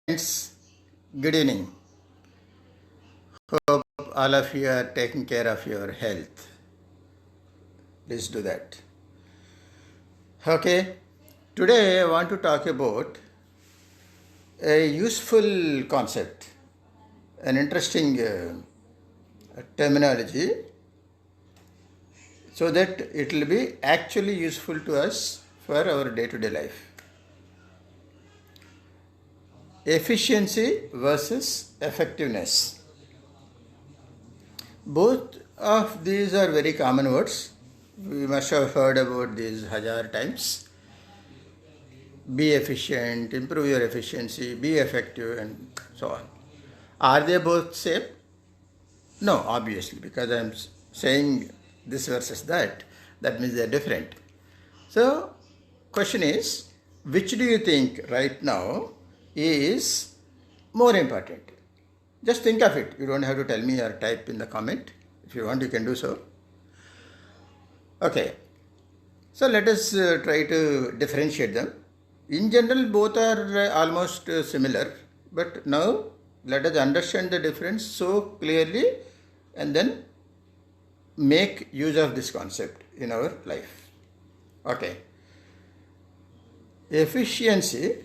Friends, good evening. Hope all of you are taking care of your health. Please do that. Okay, today I want to talk about a useful concept, an interesting terminology, so that it will be actually useful to us for our day to day life. Efficiency versus effectiveness. Both of these are very common words. We must have heard about these 1,000 times. Be efficient, improve your efficiency, be effective, and so on. Are they both same? No, obviously, because I am saying this versus that. That means they are different. So, question is, which do you think right now is more important? Just think of it. You don't have to tell me or type in the comment. If you want, you can do so. Okay. So let us try to differentiate them. In general, both are almost similar. But now let us understand the difference so clearly and then make use of this concept in our life. Okay. Efficiency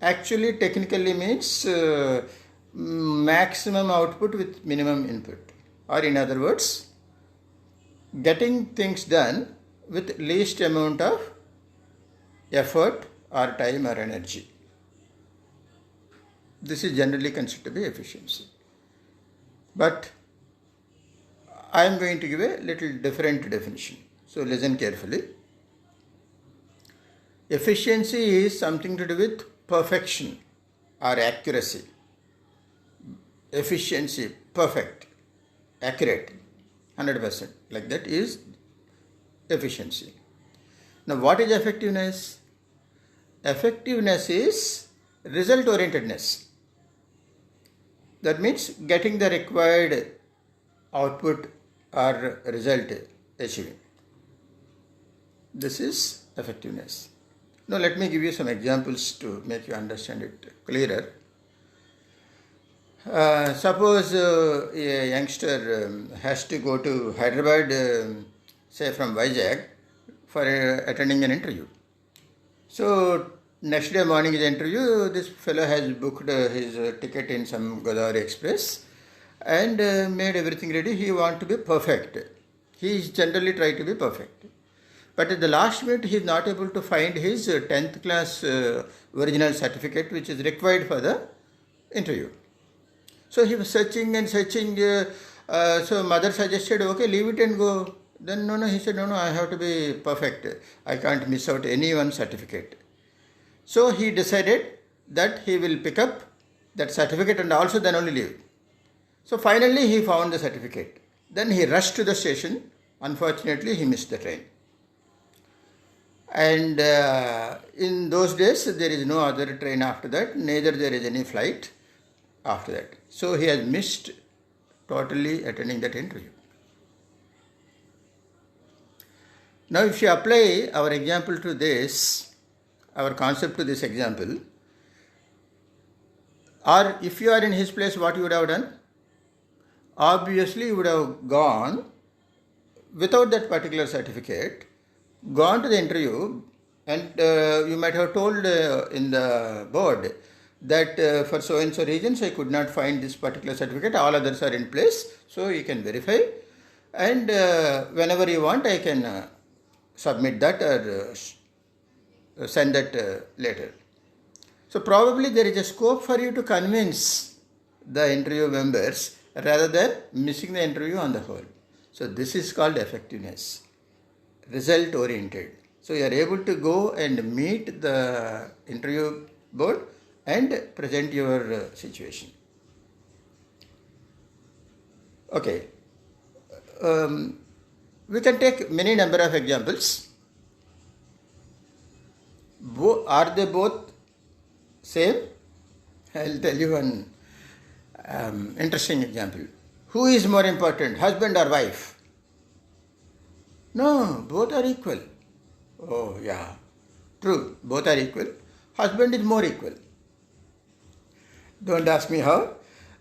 actually technically means maximum output with minimum input, or in other words, getting things done with least amount of effort or time or energy. This is generally considered to be efficiency. But I am going to give a little different definition. So listen carefully. Efficiency is something to do with perfection or accuracy. Efficiency, perfect, accurate, 100%. Like that is efficiency. Now, what is effectiveness? Effectiveness is result orientedness. That means getting the required output or result achieving. This is effectiveness. Now, let me give you some examples to make you understand it clearer. Suppose a youngster has to go to Hyderabad, say from Vizag, for attending an interview. So, next day morning is the interview, this fellow has booked his ticket in some Godavari Express and made everything ready. He wants to be perfect. He is generally trying to be perfect. But at the last minute, he is not able to find his 10th class original certificate, which is required for the interview. So he was searching and searching. So mother suggested, okay, leave it and go. Then no, he said, no, I have to be perfect. I can't miss out any one certificate. So he decided that he will pick up that certificate and also then only leave. So finally he found the certificate. Then he rushed to the station. Unfortunately, he missed the train. And in those days, there is no other train after that, neither there is any flight after that. So he has missed totally attending that interview. Now if you apply our example to this, our concept to this example, or if you are in his place, what you would have done? Obviously you would have gone without that particular certificate, gone to the interview, and you might have told in the board that for so and so reasons I could not find this particular certificate, all others are in place, so you can verify, and whenever you want I can submit that or send that later. So probably there is a scope for you to convince the interview members rather than missing the interview on the whole. So this is called effectiveness, result oriented. So you are able to go and meet the interview board and present your situation. Okay. We can take many number of examples. Are they both same? I'll tell you one interesting example. Who is more important, husband or wife? No, both are equal. Oh yeah, true, both are equal. Husband is more equal. Don't ask me how.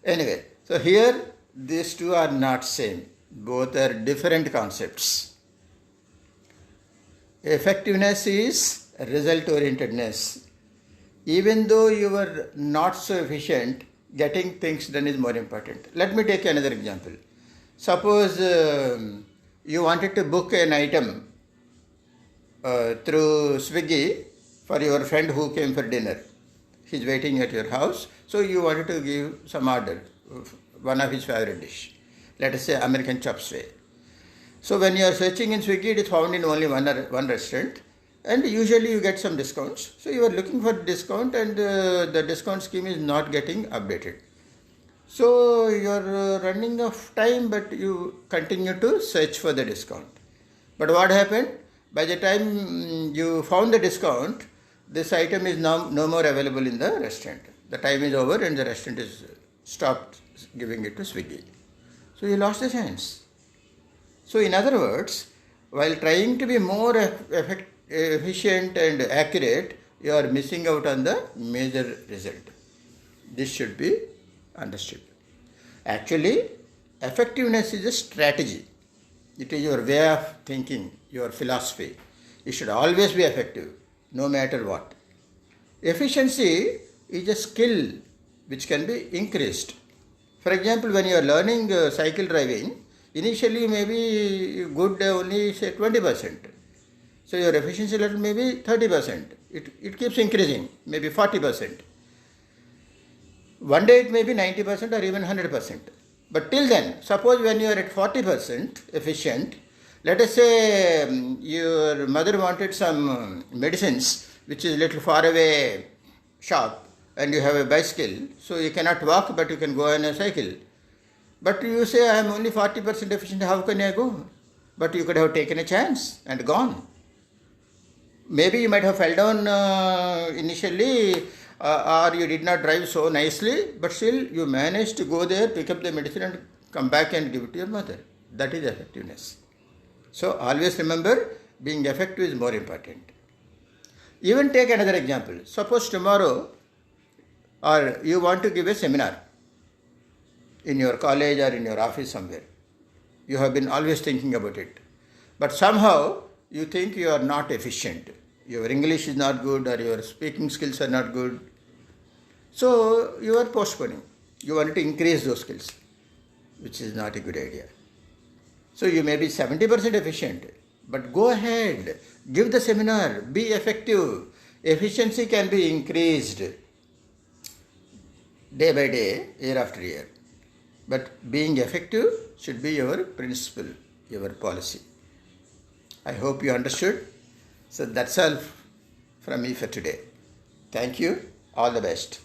Anyway, so here these two are not same. Both are different concepts. Effectiveness is result orientedness. Even though you are not so efficient, getting things done is more important. Let me take another example. Suppose you wanted to book an item through Swiggy for your friend who came for dinner. He's waiting at your house, so you wanted to give some order, one of his favorite dish. Let us say American chop suey. So when you are searching in Swiggy, it is found in only one restaurant, and usually you get some discounts. So you are looking for discount, and the discount scheme is not getting updated. So you are running out of time, but you continue to search for the discount. But what happened? By the time you found the discount, this item is now no more available in the restaurant. The time is over and the restaurant is stopped giving it to Swiggy. So you lost the chance. So in other words, while trying to be more efficient and accurate, you are missing out on the major result. This should be understood. Actually, effectiveness is a strategy. It is your way of thinking, your philosophy. You should always be effective, no matter what. Efficiency is a skill which can be increased. For example, when you are learning cycle driving, initially you may be good only say 20%. So your efficiency level may be 30%. It keeps increasing, maybe 40%. One day it may be 90% or even 100%. But till then, suppose when you are at 40% efficient, let us say your mother wanted some medicines which is a little far away shop, and you have a bicycle, so you cannot walk but you can go on a cycle. But you say, I am only 40% efficient, how can I go? But you could have taken a chance and gone. Maybe you might have fell down initially, or you did not drive so nicely, but still you managed to go there, pick up the medicine and come back and give it to your mother. That is effectiveness. So always remember, being effective is more important. Even take another example. Suppose tomorrow, or you want to give a seminar in your college or in your office somewhere. You have been always thinking about it. But somehow you think you are not efficient. Your English is not good or your speaking skills are not good. So you are postponing. You want to increase those skills, which is not a good idea. So you may be 70% efficient, but go ahead, give the seminar, be effective. Efficiency can be increased day by day, year after year. But being effective should be your principle, your policy. I hope you understood. So that's all from me for today. Thank you. All the best.